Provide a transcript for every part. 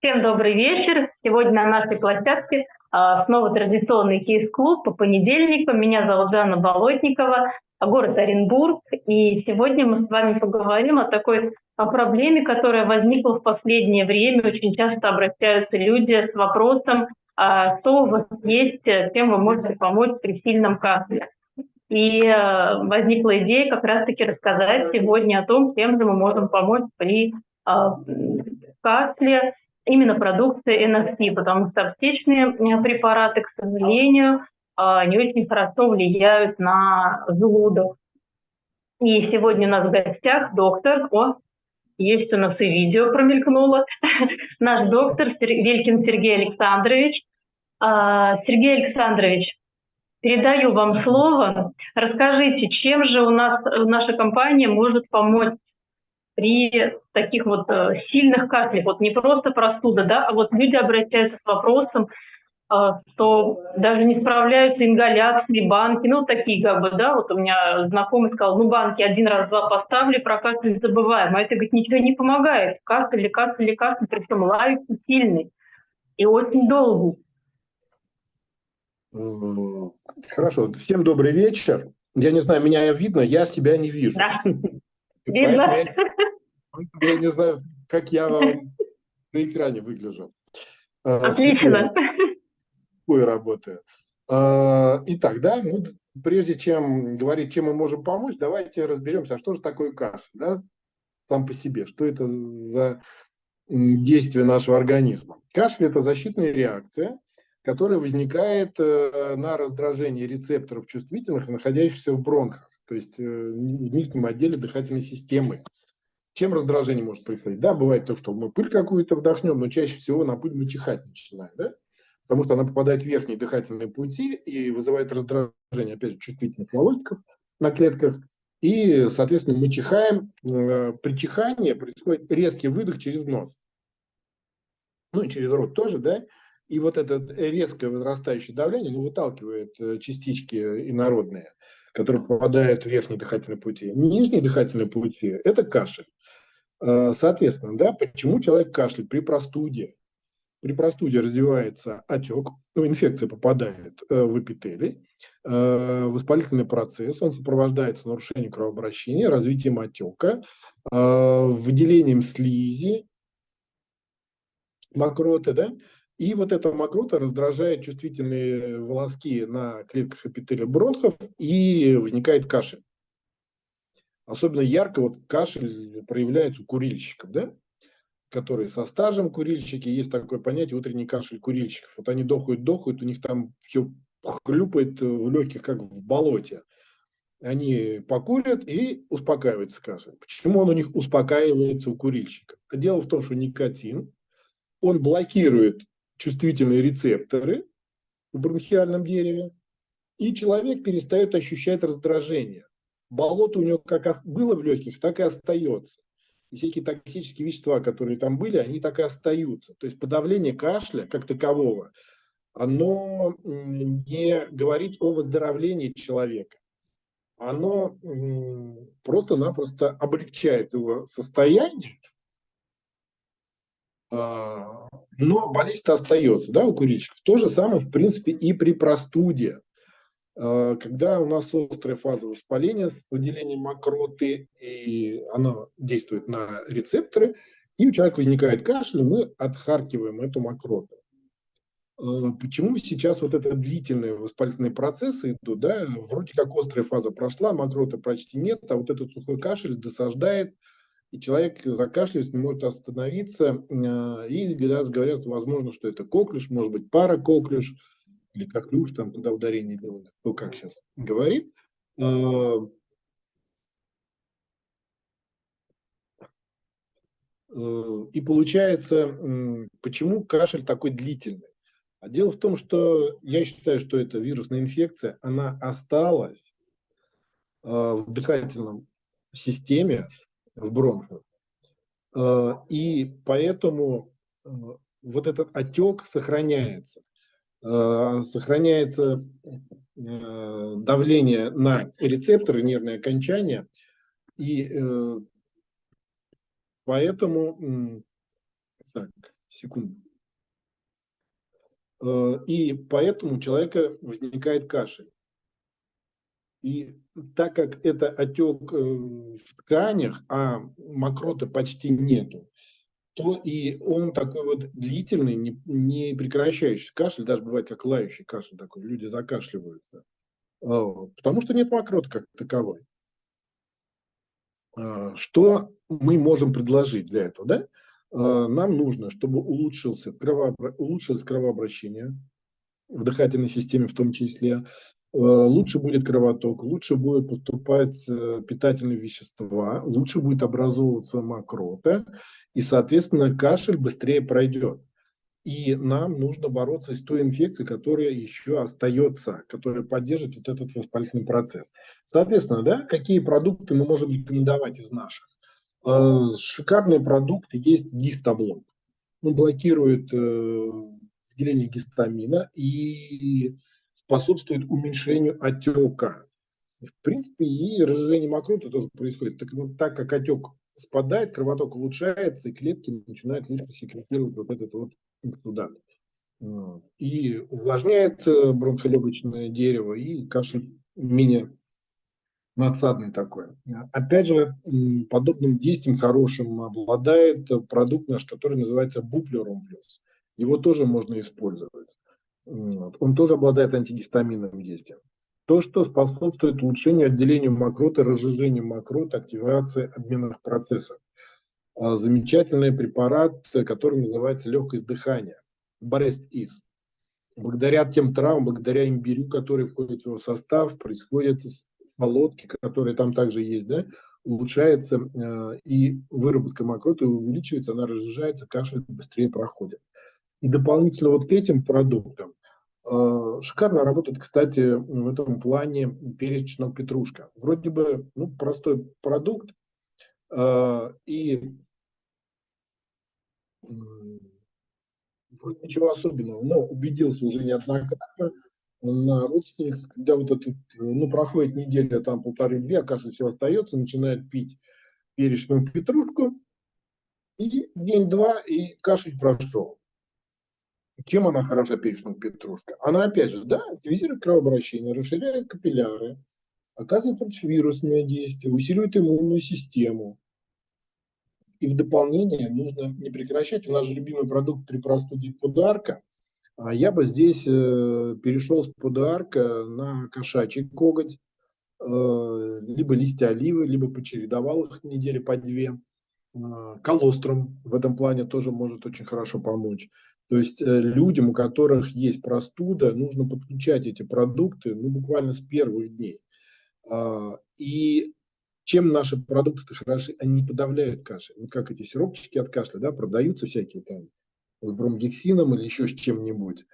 Всем добрый вечер. Сегодня на нашей площадке снова традиционный кейс-клуб по понедельникам. Меня зовут Жанна Болотникова, город Оренбург. И сегодня мы с вами поговорим о такой проблеме, которая возникла в последнее время. Очень часто обращаются люди с вопросом, что у вас есть, чем вы можете помочь при сильном кашле. И возникла идея как раз-таки рассказать сегодня о том, чем же мы можем помочь при кашле, именно продукции NST, потому что аптечные препараты, к сожалению, не очень хорошо влияют на желудок. И сегодня у нас в гостях доктор, есть у нас и видео промелькнуло, наш доктор Велькин Сергей Александрович. Сергей Александрович, передаю вам слово. Расскажите, чем же у нас наша компания может помочь при таких сильных кашлях? Не просто простуда, да, а люди обращаются с вопросом, что даже не справляются ингаляции, банки, такие у меня знакомый сказал, банки один раз, два поставили, про кашель забываем, а это, говорит, ничего не помогает, кашель, причем лавится сильный и очень долгий. Хорошо, всем добрый вечер. Я не знаю, меня видно, я себя не вижу. Да, видно. Я не знаю, как я вам на экране выгляжу. Отлично. Вслепую работаю. Итак, да, прежде чем говорить, чем мы можем помочь, давайте разберемся, что же такое кашель, да, сам по себе, что это за действие нашего организма. Кашель – это защитная реакция, которая возникает на раздражение рецепторов чувствительных, находящихся в бронхах, то есть в нижнем отделе дыхательной системы. Чем раздражение может происходить? Да, бывает то, что мы пыль какую-то вдохнем, но чаще всего на пыль мы чихать начинаем, да? Потому что она попадает в верхние дыхательные пути и вызывает раздражение, опять же, чувствительных волосиков на клетках. И, соответственно, мы чихаем. При чихании происходит резкий выдох через нос. И через рот тоже, да? И вот это резкое возрастающее давление выталкивает частички инородные, которые попадают в верхние дыхательные пути. Нижние дыхательные пути – это кашель. Соответственно, да, почему человек кашляет при простуде? При простуде развивается отек, инфекция попадает в эпителий, воспалительный процесс, он сопровождается нарушением кровообращения, развитием отека, выделением слизи, мокроты, да, и вот эта мокрота раздражает чувствительные волоски на клетках эпителия бронхов, и возникает кашель. Особенно ярко кашель проявляется у курильщиков, да, которые со стажем курильщики, есть такое понятие утренний кашель курильщиков. Они дохают, у них там все хлюпает в легких, как в болоте. Они покурят и успокаивается кашель. Почему он у них успокаивается у курильщиков? Дело в том, что никотин, он блокирует чувствительные рецепторы в бронхиальном дереве, и человек перестает ощущать раздражение. Болото у него как было в легких, так и остается. И всякие токсические вещества, которые там были, они так и остаются. То есть подавление кашля как такового, оно не говорит о выздоровлении человека. Оно просто-напросто облегчает его состояние, но болезнь-то остается, да, у курильщиков. То же самое, в принципе, и при простуде. Когда у нас острая фаза воспаления с выделением мокроты, и она действует на рецепторы, и у человека возникает кашель, и мы отхаркиваем эту мокроту. Почему сейчас это длительные воспалительные процессы идут, да, вроде как острая фаза прошла, мокроты почти нет, а этот сухой кашель досаждает, и человек закашливается, не может остановиться, и говорят, возможно, что это коклюш, может быть, паракоклюш, или коклюш, там, куда ударение делали, кто как сейчас говорит. И получается, почему кашель такой длительный? А дело в том, что я считаю, что эта вирусная инфекция, она осталась в дыхательном системе, в бронхах. И поэтому этот отек сохраняется. Сохраняется давление на рецепторы, нервные окончания, и поэтому Секунду. И поэтому у человека возникает кашель. И так как это отек в тканях, а мокроты почти нету, то и он такой вот длительный, не прекращающийся кашель, даже бывает как лающий кашель такой, люди закашливаются, потому что нет мокроты как таковой. Что мы можем предложить для этого? Да? Нам нужно, чтобы улучшилось кровообращение в дыхательной системе в том числе, лучше будет кровоток, лучше будет поступать питательные вещества, лучше будет образовываться мокрота, и, соответственно, кашель быстрее пройдет. И нам нужно бороться с той инфекцией, которая еще остается, которая поддерживает вот этот воспалительный процесс. Соответственно, да, какие продукты мы можем рекомендовать из наших? Шикарные продукты есть гистоблок. Он блокирует выделение гистамина и способствует уменьшению отека. В принципе, и разжижение мокроты тоже происходит. Так как отек спадает, кровоток улучшается, и клетки начинают лучше секретировать вот этот вот эксудат. И увлажняется бронхолегочное дерево, и кашель менее надсадный такой. Опять же, подобным действием хорошим обладает продукт наш, который называется Буплером плюс. Его тоже можно использовать. Он тоже обладает антигистаминным действием. То, что способствует улучшению отделению мокроты, разжижению мокроты, активации обменных процессов. Замечательный препарат, который называется легкость дыхания. Breast-Is. Благодаря тем травмам, благодаря имбирю, который входит в его состав, происходит солодки, которые там также есть, да, улучшается и выработка мокроты увеличивается, она разжижается, кашель быстрее проходит. И дополнительно вот к этим продуктам шикарно работает, кстати, в этом плане перец, чеснок, петрушка. Вроде бы простой продукт, и вроде ничего особенного, но убедился уже неоднократно на родственниках, когда вот это, проходит неделя, там полторы-две, а кашель все остается, начинает пить перечную петрушку, и день-два, и кашель прошел. Чем она хороша, перечная петрушка? Она, опять же, да, активизирует кровообращение, расширяет капилляры, оказывает противовирусное действие, усиливает иммунную систему. И в дополнение нужно не прекращать. У нас же любимый продукт при простуде подарка. Я бы здесь перешел с подарка на кошачий коготь, либо листья оливы, либо почередовал их недели по две. Колострум в этом плане тоже может очень хорошо помочь. То есть людям, у которых есть простуда, нужно подключать эти продукты буквально с первых дней. И чем наши продукты хороши, они не подавляют кашель. Вот как эти сиропчики от кашля, да, продаются всякие там с бромгексином или еще с чем-нибудь.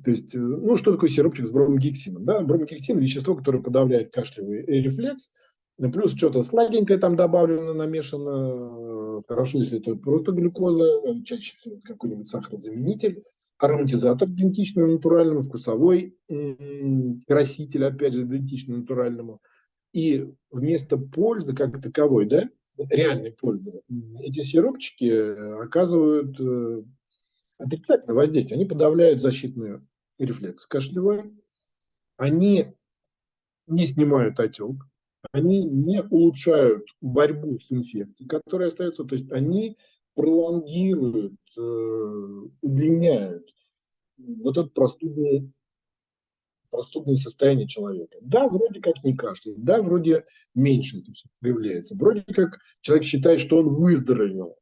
То есть, что такое сиропчик с бромгексином? Да? Бромгексин – вещество, которое подавляет кашлевый рефлекс, плюс что-то сладенькое там добавлено, намешано. Хорошо, если это просто глюкоза, чаще всего какой-нибудь сахарозаменитель, ароматизатор идентичный натуральному, вкусовой краситель, опять же, идентичный натуральному. И вместо пользы как таковой, да, реальной пользы, эти сиропчики оказывают отрицательное воздействие. Они подавляют защитный рефлекс кашлевой, они не снимают отек, они не улучшают борьбу с инфекцией, которая остается, то есть они пролонгируют, удлиняют вот это простудное состояние человека. Да, вроде как не кашляет, да, вроде меньше это все проявляется, вроде как человек считает, что он выздоровел,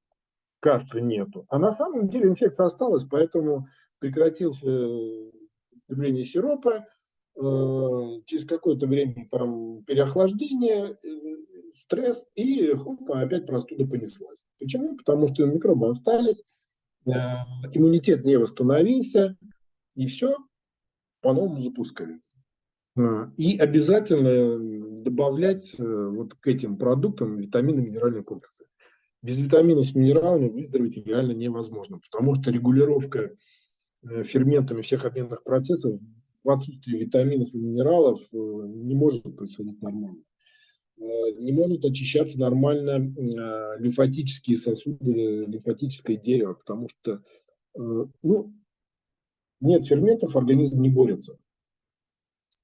кашля нету. А на самом деле инфекция осталась, поэтому прекратился употребление сиропа, через какое-то время там переохлаждение, стресс, и опять простуда понеслась. Почему? Потому что микробы остались, иммунитет не восстановился, и все по-новому запускается. И обязательно добавлять вот к этим продуктам витамины, минеральные комплексы. Без витаминов с минералами выздороветь реально невозможно, потому что регулировка ферментами всех обменных процессов в отсутствии витаминов и минералов не может происходить нормально. Не может очищаться нормально лимфатические сосуды, лимфатическое дерево, потому что Ну, нет ферментов, организм не борется.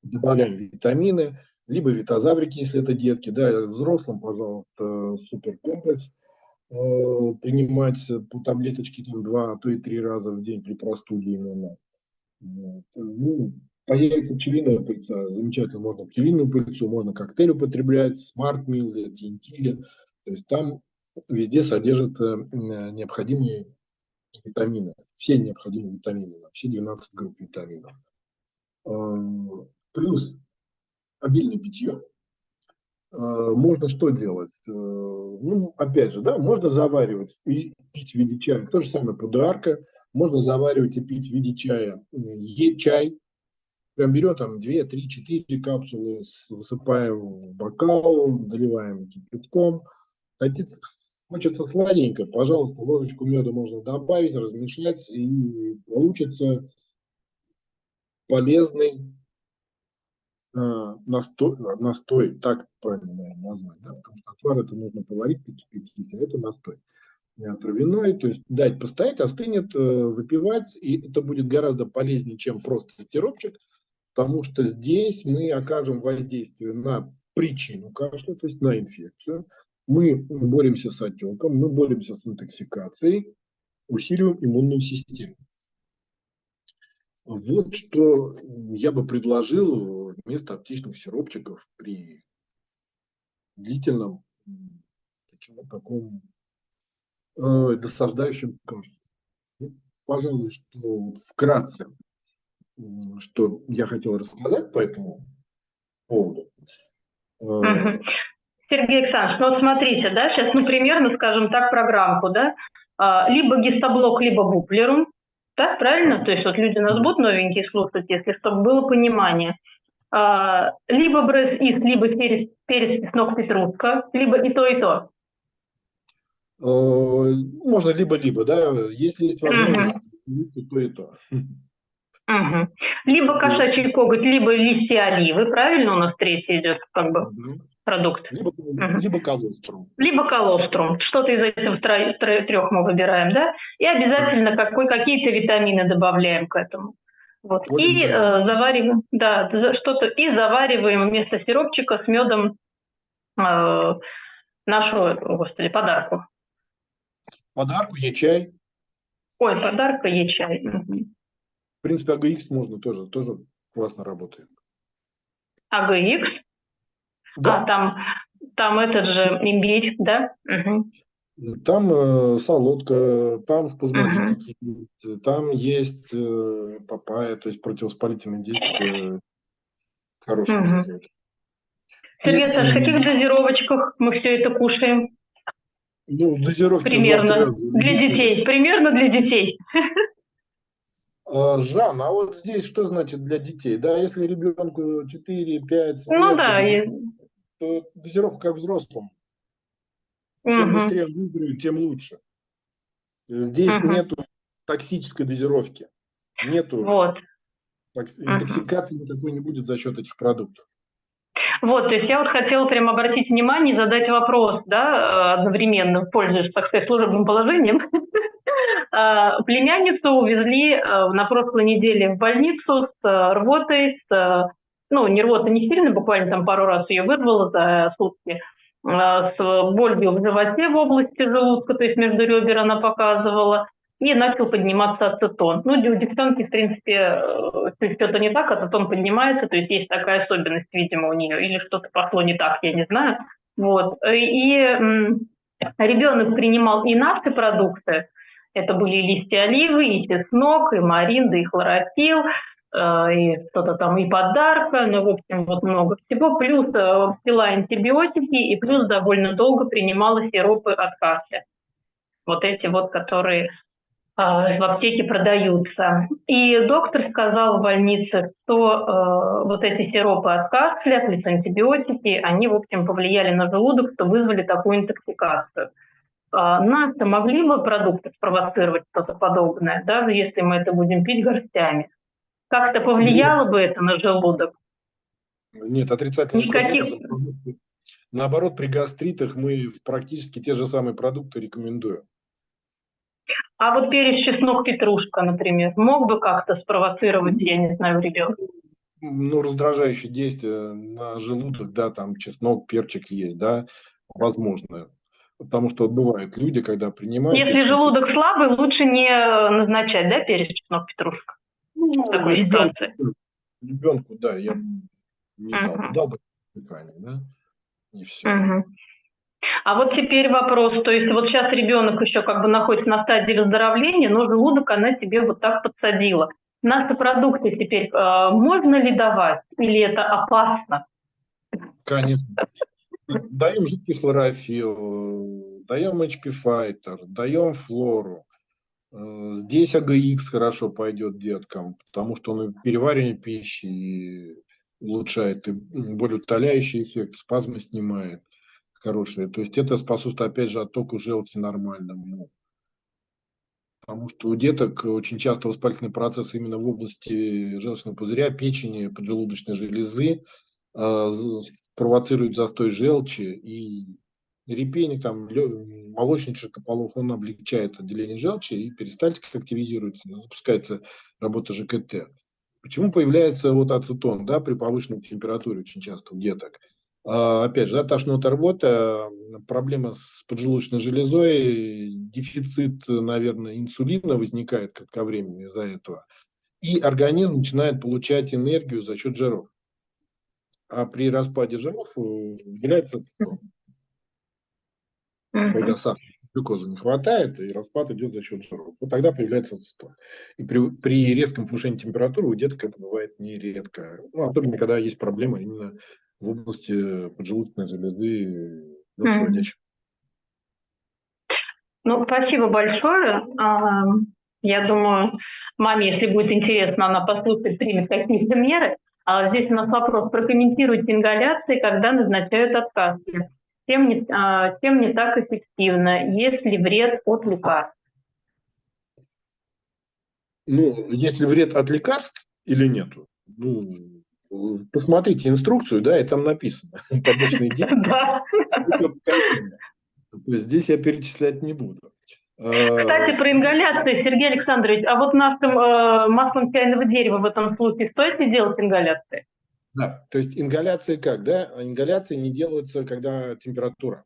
Добавляем витамины, либо витазаврики, если это детки, да, взрослым, пожалуйста, суперкомплекс принимать по таблеточке там, 2, а то и 3 раза в день при простуде именно. Вот. Ну, появится пчелиная пыльца, замечательно, можно пчелиную пыльцу, можно коктейль употреблять, смарт-мил или TNT. То есть там везде содержатся необходимые витамины, все необходимые витамины, все 12 групп витаминов. Плюс обильное питье. Можно что делать? Ну, опять же, да, можно заваривать и пить в виде чая. То же самое подарка. Можно заваривать и пить в виде чая. Чай. Прям берем там 2, 3, 4 капсулы, высыпаем в бокал, доливаем кипятком. Хотите, хочется сладенько, пожалуйста, ложечку меда можно добавить, размешать, и получится полезный настой, так правильно, наверное, назвать, да? Потому что отвар это нужно поварить, покипятить, а это настой травяной, то есть дать постоять, остынет, выпивать, и это будет гораздо полезнее, чем просто сиропчик, потому что здесь мы окажем воздействие на причину кашля, то есть на инфекцию, мы боремся с отеком, мы боремся с интоксикацией, усиливаем иммунную систему. Вот что я бы предложил вместо аптечных сиропчиков при длительном таком досаждающем кашле. Ну, пожалуй, что вот вкратце, что я хотел рассказать по этому поводу. Мгм. Сергей Александрович, ну вот смотрите, да, сейчас, ну, примерно, скажем так, программку, да, либо гистоблок, либо буплерум, так, правильно? То есть вот люди нас будут новенькие слушать, если чтобы было понимание. Либо бресс-ис, либо перец, чеснок, петрушка, либо и то, и то. Можно либо-либо, да, если есть возможность, Мгм. и то, и то. Мгм. Либо кошачий коготь, либо листья оливы, правильно у нас третий идет как бы продукт? Мгм. Либо колострум. Либо колострум. Что-то из этих трех мы выбираем, да? И обязательно какие-то витамины добавляем к этому. Вот. И завариваем, да, что-то, и завариваем вместо сиропчика с медом нашу, господи, подарку. Подарку, чай. Ой, подарка, чай. Угу. В принципе, АГХ можно тоже классно работает. АГХ? Да. Там этот же имбирь, да? Угу. Там солодка, там спазмолитики, там есть папайя, то есть противовоспалительные действия хорошие оказывают. Сергей Александрович, в каких дозировочках мы все это кушаем? Ну, дозировки примерно для детей. Примерно для детей. Жан, а вот здесь что значит для детей? Да, если ребенку 4-5 Ну лет, да. то дозировка как взрослому. Чем быстрее он выздоровеет, тем лучше. Здесь нету токсической дозировки. Нету интоксикации никакой не будет за счет этих продуктов. Вот, то есть я вот хотела прям обратить внимание и задать вопрос, да, одновременно, пользуясь, так сказать, служебным положением. Племянницу увезли на прошлой неделе в больницу с рвотой, ну, не рвота не сильно, буквально там пару раз ее вырвало за сутки, с болью в животе в области желудка, то есть между ребер она показывала, и начал подниматься ацетон. Ну, у девчонки, в принципе, что-то не так, ацетон поднимается, то есть есть такая особенность, видимо, у нее, или что-то пошло не так, я не знаю. Вот. И ребенок принимал и наши продукты, это были и листья оливы, и чеснок, и маринда, и хлорофилл, и что-то там, и подарка, ну, в общем, вот много всего, плюс пила антибиотики, и плюс довольно долго принимала сиропы от кашля. Вот эти вот, которые в аптеке продаются. И доктор сказал в больнице, что вот эти сиропы от кашля, плюс антибиотики, они, в общем, повлияли на желудок, что вызвали такую интоксикацию. Нас-то могли бы продукты спровоцировать что-то подобное, даже если мы это будем пить горстями? Как-то повлияло бы это на желудок? Нет, отрицательно никаким образом. Наоборот, при гастритах мы практически те же самые продукты рекомендуем. А вот перец, чеснок, петрушка, например, мог бы как-то спровоцировать, я не знаю, ребенка? Ну, раздражающее действие на желудок, да, там чеснок, перчик есть, да, возможно. Потому что вот бывают люди, когда принимают Если какие-то... желудок слабый, лучше не назначать, да, перец, чеснок, петрушка в Ну, такой ситуации? ребенку, да, я бы не дал бы, Мгм. дал бы дыхание, да, и все. Мгм. А вот теперь вопрос, то есть вот сейчас ребенок еще как бы находится на стадии выздоровления, но желудок она тебе вот так подсадила. Настопродукты теперь можно ли давать или это опасно? Конечно. Даем жидкий хлорофилл, даем HP Fighter, даем флору. Здесь АГХ хорошо пойдет деткам, потому что он и переваривание пищи улучшает, и болеутоляющий эффект, спазмы снимает хорошие. То есть это способствует, опять же, оттоку желчи нормальному. Потому что у деток очень часто воспалительный процесс именно в области желчного пузыря, печени, поджелудочной железы провоцирует застой желчи, и репейник, там, молочничек полов, он облегчает отделение желчи, и перистальтика активизируется, запускается работа ЖКТ. Почему появляется вот ацетон, да, при повышенной температуре очень часто у деток? Опять же, да, тошнота, рвота, проблема с поджелудочной железой, дефицит, наверное, инсулина возникает кратковременно из-за этого. И организм начинает получать энергию за счет жиров. А при распаде жиров выделяется ацетон. Когда Мгм. сахара, глюкозы не хватает, и распад идет за счет жиров. Вот тогда появляется ацетон. И при резком повышении температуры у деток это бывает нередко. Ну, особенно, когда есть проблемы именно в области поджелудочной железы, Мгм. желчевыводящей. Ну, спасибо большое. Я думаю, маме, если будет интересно, она послушает, примет какие-то меры. Здесь у нас вопрос. Прокомментируйте ингаляции, когда назначают от кашля. Тем не так эффективно. Есть ли вред от лекарств? Ну, если вред от лекарств или нету, ну, посмотрите инструкцию, да, и там написано побочные действия. Да. Здесь я перечислять не буду. Кстати, про ингаляции, Сергей Александрович, а вот маслом чайного дерева в этом случае стоит ли делать ингаляции? Да, то есть ингаляции как, да? Ингаляции не делаются, когда температура.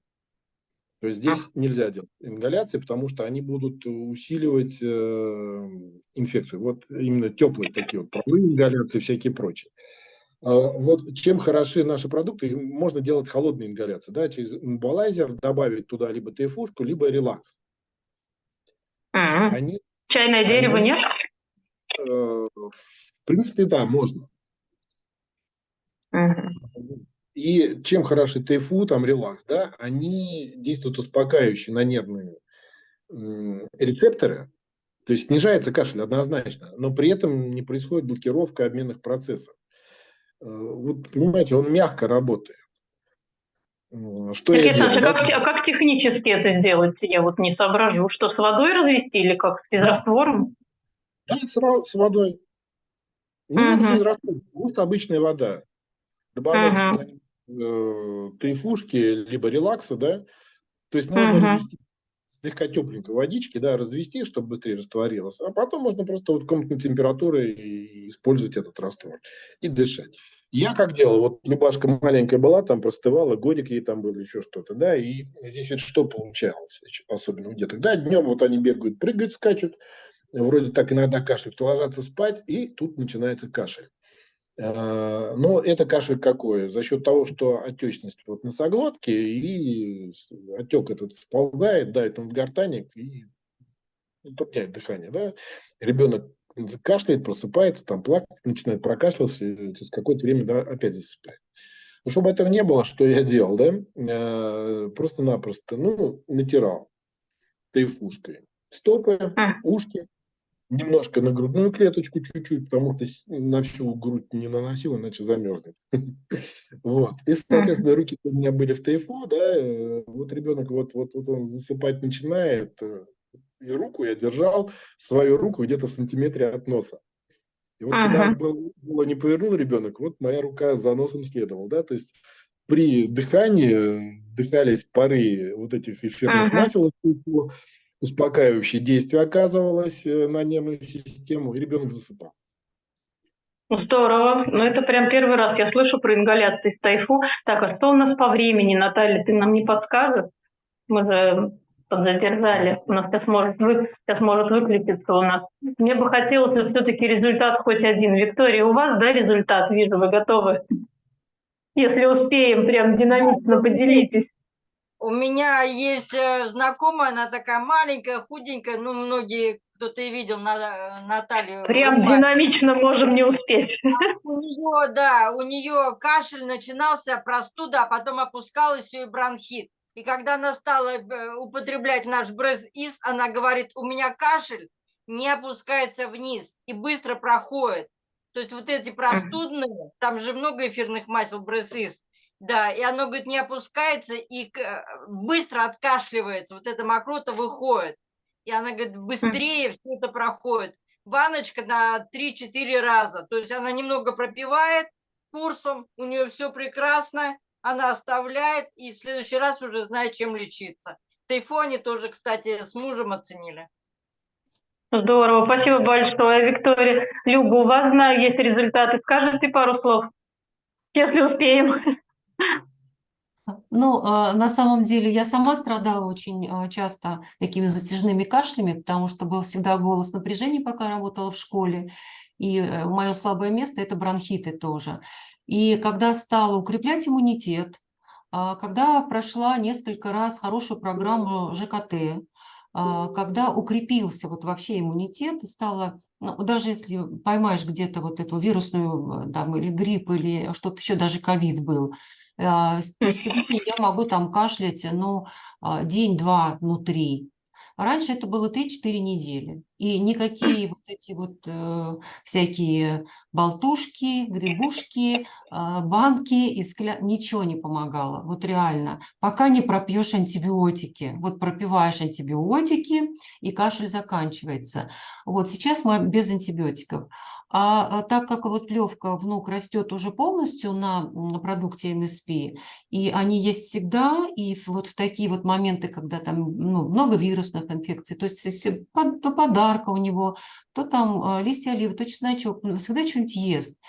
То есть здесь нельзя делать ингаляции, потому что они будут усиливать инфекцию. Вот именно теплые такие вот паровые ингаляции, всякие прочие. Вот чем хороши наши продукты, можно делать холодные ингаляции, да, через имболайзер добавить туда либо тайфушку, либо релакс. М. Они, Чайное дерево они нет? в принципе, да, можно. Мгм. И чем хороши тайфу, там релакс, да, они действуют успокаивающе на нервные рецепторы, то есть снижается кашель однозначно, но при этом не происходит блокировка обменных процессов. Вот понимаете, он мягко работает. Что я Сергей делал, Александрович, да? как технически это сделать? Я вот не соображу. Что, с водой развести или как, с Да, физраствором? да, с водой. Не надо Угу. физраствор, вот обычная вода. Добавлять Угу. сюда тайфушки, либо релакса, да. То есть можно Угу. развести слегка тепленькой водички, да, развести, чтобы быстрее растворилось, а потом можно просто вот комнатной температуры и использовать этот раствор и дышать. Я как делал, вот Любашка маленькая была, там простывала, годик ей там было, еще что-то, да, и здесь вот что получалось, особенно у деток, да, днем вот они бегают, прыгают, скачут, вроде так иногда кашляют, ложатся спать, и тут начинается кашель. Но это кашель какой? За счет того, что отечность вот носоглотки, и отек этот сползает, давит на гортаник и затрудняет дыхание. Да? Ребенок кашляет, просыпается, там плакать, начинает прокашливаться, и через какое-то время да, опять засыпает. Но чтобы этого не было, что я делал, да? Просто-напросто, ну, натирал тайфушкой стопы, ушки, немножко на грудную клеточку чуть-чуть, потому что на всю грудь не наносил, иначе замерзнет. Вот. И, соответственно, руки у меня были в тайфу, да, вот ребенок вот он засыпать начинает, и руку я держал, свою руку где-то в сантиметре от носа. И вот куда Угу. было не повернул ребенок, вот моя рука за носом следовала, да, то есть при дыхании дыхались пары вот этих эфирных Угу. масел, успокаивающее действие оказывалось на нервную систему, и ребенок засыпал. Здорово. Ну, это прям первый раз я слышу про ингаляции с тайфу. Так, а что у нас по времени, Наталья, ты нам не подскажешь? Мы же подзадержали. У нас сейчас может выключиться у нас. Мне бы хотелось все-таки результат хоть один. Виктория, у вас, да, результат? Вижу, вы готовы. Если успеем, прям динамично поделитесь. У меня есть знакомая, она такая маленькая, худенькая, ну, многие, кто-то и видел Наталью. Прям динамично можем не успеть. У нее, да, у нее кашель начинался, простуда, а потом опускалась и бронхит. И когда она стала употреблять наш Брез-Ис, она говорит, у меня кашель не опускается вниз и быстро проходит. То есть вот эти простудные, там же много эфирных масел Брез-Ис, да, и оно, говорит, не опускается и быстро откашливается, вот эта мокрота выходит. И она, говорит, быстрее все это проходит. Баночка на 3-4 раза. То есть она немного пропивает курсом, у нее все прекрасно, она оставляет и в следующий раз уже знает, чем лечиться. Тайфоне тоже, кстати, с мужем оценили. Здорово, спасибо большое, Виктория. Люба, у вас, знаю, есть результаты. Скажите пару слов, если успеем. Ну, на самом деле я сама страдала очень часто такими затяжными кашлями, потому что был всегда голос напряжения, пока работала в школе. И мое слабое место – это бронхиты тоже. И когда стала укреплять иммунитет, когда прошла несколько раз хорошую программу ЖКТ, когда укрепился вот вообще иммунитет, и стало, ну, даже если поймаешь где-то вот эту вирусную, там, или грипп, или что-то еще, даже ковид был, то сегодня я могу там кашлять, ну, день-два, ну, 3. Раньше это было 3-4 недели. И никакие вот эти вот всякие болтушки, грибушки, банки, ничего не помогало. Вот реально. Пока не пропьешь антибиотики. Вот пропиваешь антибиотики, и кашель заканчивается. Вот сейчас мы без антибиотиков. Так как вот Левка, внук, растет уже полностью на продукте МСП, и они есть всегда, и вот в такие вот моменты, когда там, ну, много вирусных инфекций, то есть если то подарка у него, то там листья оливы, то чесночок, всегда что-нибудь ест.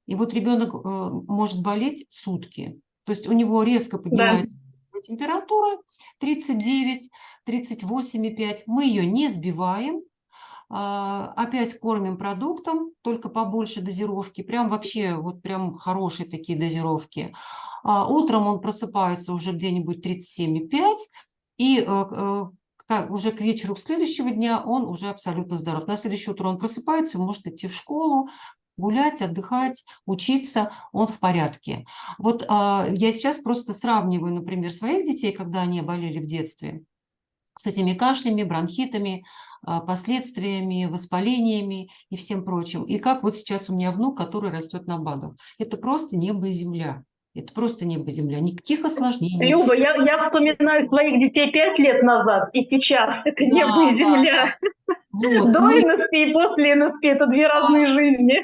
И вот ребенок может болеть сутки. То есть у него резко поднимается температура 39, 38,5. Мы ее не сбиваем. Опять кормим продуктом, только побольше дозировки, прям вообще вот прям хорошие такие дозировки. Утром он просыпается уже где-нибудь 37,5, и уже к вечеру следующего дня он уже абсолютно здоров. На следующее утро он просыпается, может идти в школу, гулять, отдыхать, учиться, он в порядке. Вот я сейчас просто сравниваю, например, своих детей, когда они болели в детстве, с этими кашлями, бронхитами, последствиями, воспалениями и всем прочим. И как вот сейчас у меня внук, который растет на БАДах. Это просто небо и земля. Это просто небо и земля. Никаких осложнений. Люба, я вспоминаю своих детей 5 лет назад и сейчас. Это небо и земля. Да. Вот, До НСП и после НСП – это две разные жизни.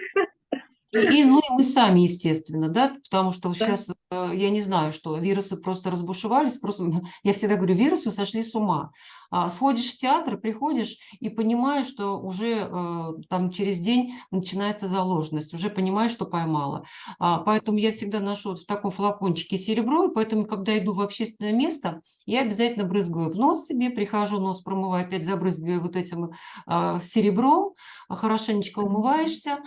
Ну и мы сами, естественно, да, потому что сейчас, я не знаю, что вирусы просто разбушевались, просто, я всегда говорю, вирусы сошли с ума. Сходишь в театр, приходишь и понимаешь, что уже там через день начинается заложенность, уже понимаешь, что поймала. Поэтому я всегда ношу в таком флакончике серебро, и поэтому, когда иду в общественное место, я обязательно брызгаю в нос себе, прихожу, нос промываю, опять забрызгиваю вот этим серебром, хорошенечко умываешься.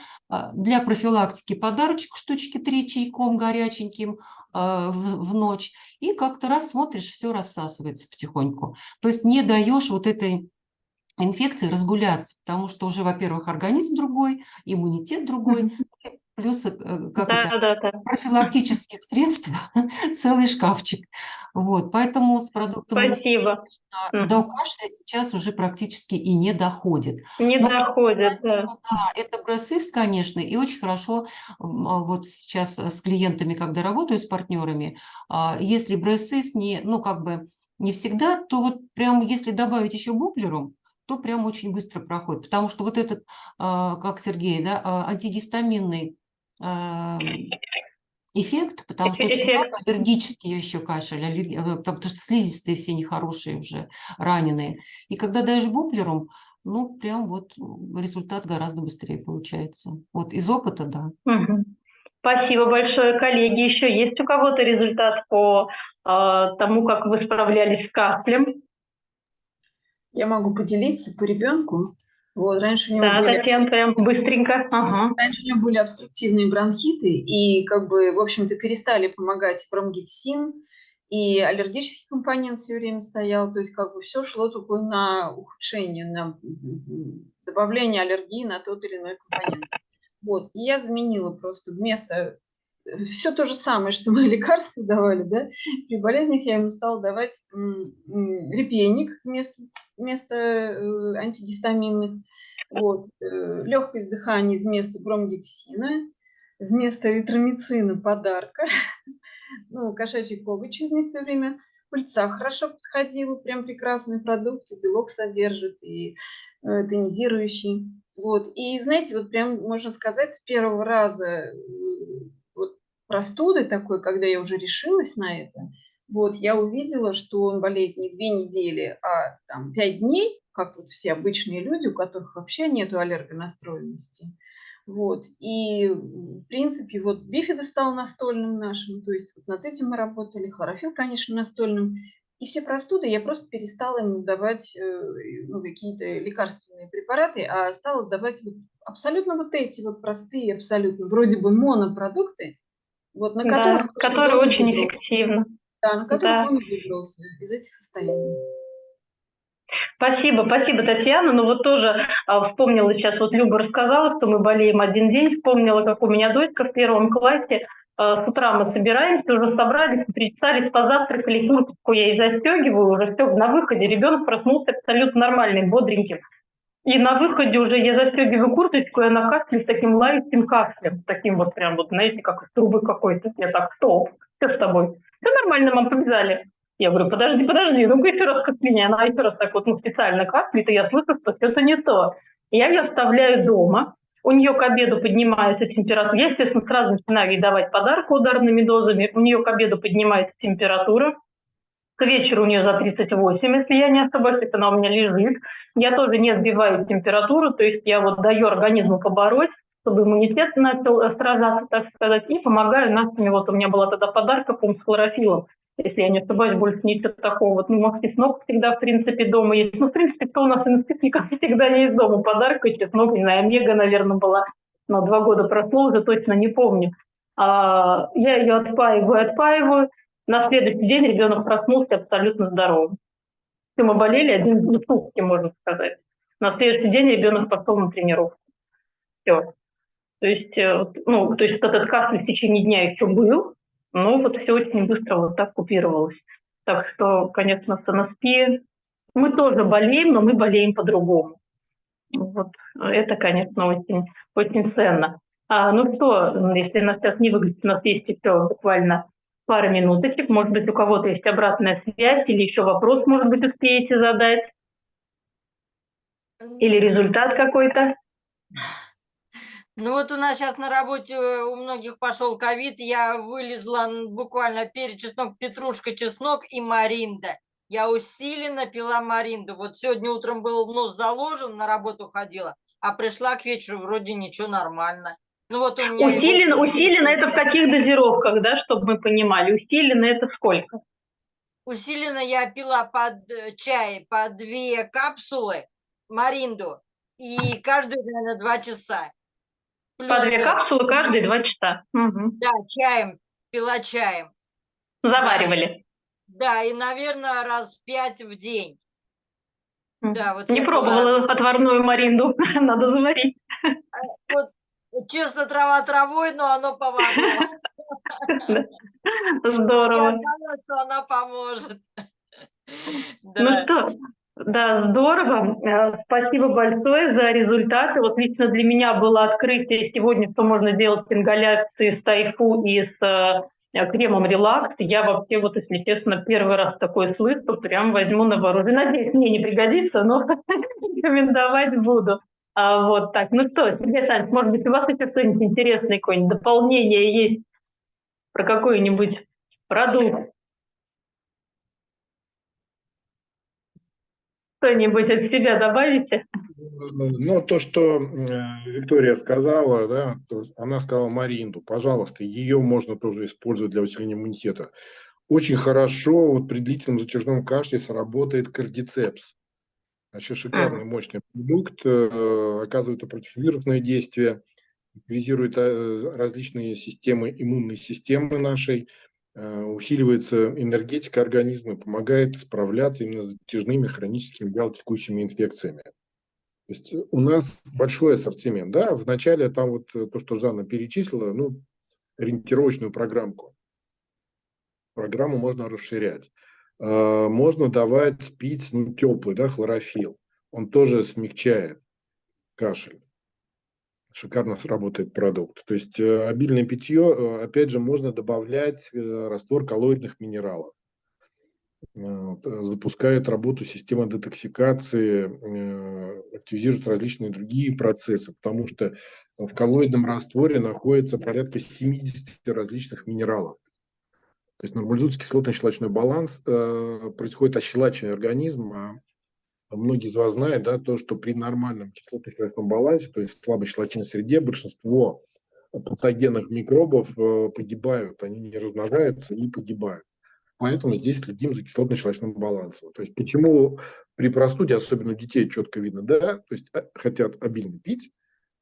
Для профилактики подарочек штучки 3 чайком горяченьким в ночь. И как-то раз смотришь, все рассасывается потихоньку. То есть не даешь вот этой инфекции разгуляться, потому что уже, во-первых, организм другой, иммунитет другой, плюс профилактических средств целый шкафчик. Вот, поэтому с продуктом Спасибо. до кашля сейчас уже практически и не доходит. Не доходит, да. Да, это Брез-Ис, конечно, и очень хорошо вот сейчас с клиентами, когда работаю с партнерами, если Брез-Ис не всегда, то вот прям если добавить еще буплерум, то прям очень быстро проходит, потому что вот этот, как Сергей, да, антигистаминный эффект, потому что очень Эффект. много аллергический еще кашель, потому что слизистые все нехорошие уже, раненые. И когда даешь буплерум, ну, прям вот результат гораздо быстрее получается. Вот из опыта, да. Мгм. Спасибо большое, коллеги. Еще есть у кого-то результат по тому, как вы справлялись с кашлем? Я могу поделиться по ребенку. Вот, Да, Татьяна, прям быстренько. Ага. раньше у него были обструктивные бронхиты, и как бы, в общем-то, перестали помогать бромгексин, и аллергический компонент все время стоял, то есть как бы все шло только на ухудшение, на добавление аллергии на тот или иной компонент. Вот, и я заменила просто вместо все то же самое, что мы лекарства давали, да, при болезнях я ему стала давать репейник вместо антигистаминных, вот, легкость дыхания вместо бромгексина, вместо эритромицина подарка, ну, кошачий коготь через некоторое время, пыльца хорошо подходила, прям прекрасный продукт, и белок содержит, и тонизирующий. Вот. И знаете, вот прям можно сказать, с первого раза вот, простуды такой, когда я уже решилась на это, вот, я увидела, что он болеет не 2 недели, а там 5 дней, как вот все обычные люди, у которых вообще нету аллергонастроенности. Вот. И, в принципе, вот бифида стал настольным нашим, то есть вот над этим мы работали, хлорофилл, конечно, настольным. И все простуды я просто перестала ему давать ну, какие-то лекарственные препараты, а стала давать вот абсолютно вот эти вот простые, абсолютно вроде бы монопродукты, вот, на Да, которых которые он и очень выбрался. эффективно. Да, на которых Да. он и выбрался из этих состояний. Спасибо, Татьяна. Ну вот тоже вспомнила сейчас, вот Люба рассказала, что мы болеем один день, вспомнила, как у меня дочка в 1 классе, с утра мы собираемся, уже собрались, причесались, позавтракали, куртку я ей застегиваю, уже все, на выходе ребенок проснулся абсолютно нормальным, бодреньким. И на выходе уже я застегиваю курточку, и она кашляет с таким лающим кашлем, таким вот прям вот, знаете, как из трубы какой-то. Я так, стоп, что с тобой? Все нормально, мам, побежали. Я говорю, подожди, ну-ка еще раз кашляни. Она еще раз так вот специально кашляет, и я слышу, что что-то не то. Я ее оставляю дома, у нее к обеду поднимается температура. Я, естественно, сразу начинаю ей давать подарки ударными дозами. У нее к обеду поднимается температура. К вечеру у нее за 38, если я не ошибаюсь, она у меня лежит. Я тоже не сбиваю температуру, то есть я вот даю организму побороть, чтобы иммунитет начал сражаться, так сказать, и помогаю нашими. Вот у меня была тогда подарка, по-моему, с хлорофиллом. Если я не ошибаюсь, больше ничего такого. Вот, ну, может, чеснок всегда, в принципе, дома есть. Ну, в принципе, что у нас институтников всегда есть дома. Подарка, чеснок, не знаю, омега, наверное, была. Но 2 года прошло, уже точно не помню. Я ее отпаиваю. На следующий день ребенок проснулся абсолютно здоровым. Все мы болели один сутки, можно сказать. На следующий день ребенок пошел на тренировку. Все. То есть, ну, то есть этот кашель в течение дня еще был, но вот все очень быстро вот так купировалось. Так что, конечно, с НСП мы тоже болеем, но мы болеем по-другому. Вот это, конечно, очень, очень ценно. Ну что, если нас сейчас не выглядит, у нас есть еще буквально пару минуточек. Может быть, у кого-то есть обратная связь или еще вопрос, может быть, успеете задать? Или результат какой-то? Ну вот у нас сейчас на работе у многих пошел ковид, я вылезла буквально перед чеснок, петрушка, чеснок и маринда. Я усиленно пила маринду. Вот сегодня утром был нос заложен, на работу ходила, а пришла к вечеру, вроде ничего, нормально. Ну вот у меня... Усиленно это в каких дозировках, да, чтобы мы понимали? Усиленно это сколько? Усиленно я пила под чай по 2 капсулы маринду, и каждую, наверное, 2 часа. По 2 капсулы каждые 2 часа. Угу. Да, чаем, пила чаем. Заваривали. Да, и, наверное, раз 5 в день. Да, вот не пробовала отварную маринду, надо заварить. Вот, честно, трава травой, но оно помогло. Здорово. Я знала, что она поможет. Ну что, да, здорово. Спасибо большое за результаты. Вот лично для меня было открытие сегодня, что можно делать ингаляции с тайфу и с кремом релакс. Я вообще, вот, если честно, первый раз такое слышу, прям возьму на вооружение. Надеюсь, мне не пригодится, но рекомендовать буду. Вот так. Ну что, Сергей Александрович, может быть, у вас еще что-нибудь интересное, какое-нибудь дополнение есть про какой-нибудь продукт. Что-нибудь от себя добавите? Ну, то, что Виктория сказала, да, она сказала Маринду, пожалуйста, ее можно тоже использовать для усиления иммунитета. Очень хорошо вот при длительном затяжном кашле сработает кардицепс. Вообще шикарный, мощный продукт, оказывает противовирусное действие, активизирует различные системы, иммунной системы нашей, усиливается энергетика организма, помогает справляться именно с затяжными хроническими вялотекущими инфекциями. То есть у нас большой ассортимент, да, вначале там вот то, что Жанна перечислила, ну, ориентировочную программку. Программу можно расширять. Можно давать пить, ну, теплый, да, хлорофилл. Он тоже смягчает кашель. Шикарно сработает продукт. То есть обильное питье, опять же, можно добавлять раствор коллоидных минералов. Запускает работу системы детоксикации, активизирует различные другие процессы, потому что в коллоидном растворе находится порядка 70 различных минералов. То есть нормализуется кислотно-щелочной баланс, происходит ощелачивание организма. Многие из вас знают, да, то, что при нормальном кислотно-щелочном балансе, то есть в слабой щелочной среде, большинство патогенных микробов погибают, они не размножаются и погибают. Поэтому здесь следим за кислотно-щелочным балансом. То есть почему при простуде, особенно у детей, четко видно, да, то есть хотят обильно пить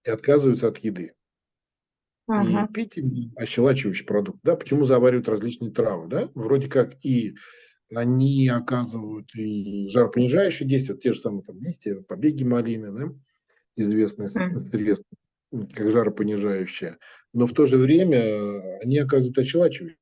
и отказываются от еды. И пить ощелачивающий продукт, да, почему заваривают различные травы, да, вроде как и они оказывают и жаропонижающее действие, те же самые там листья, побеги малины, да, известные средства, как жаропонижающее, но в то же время они оказывают ощелачивающее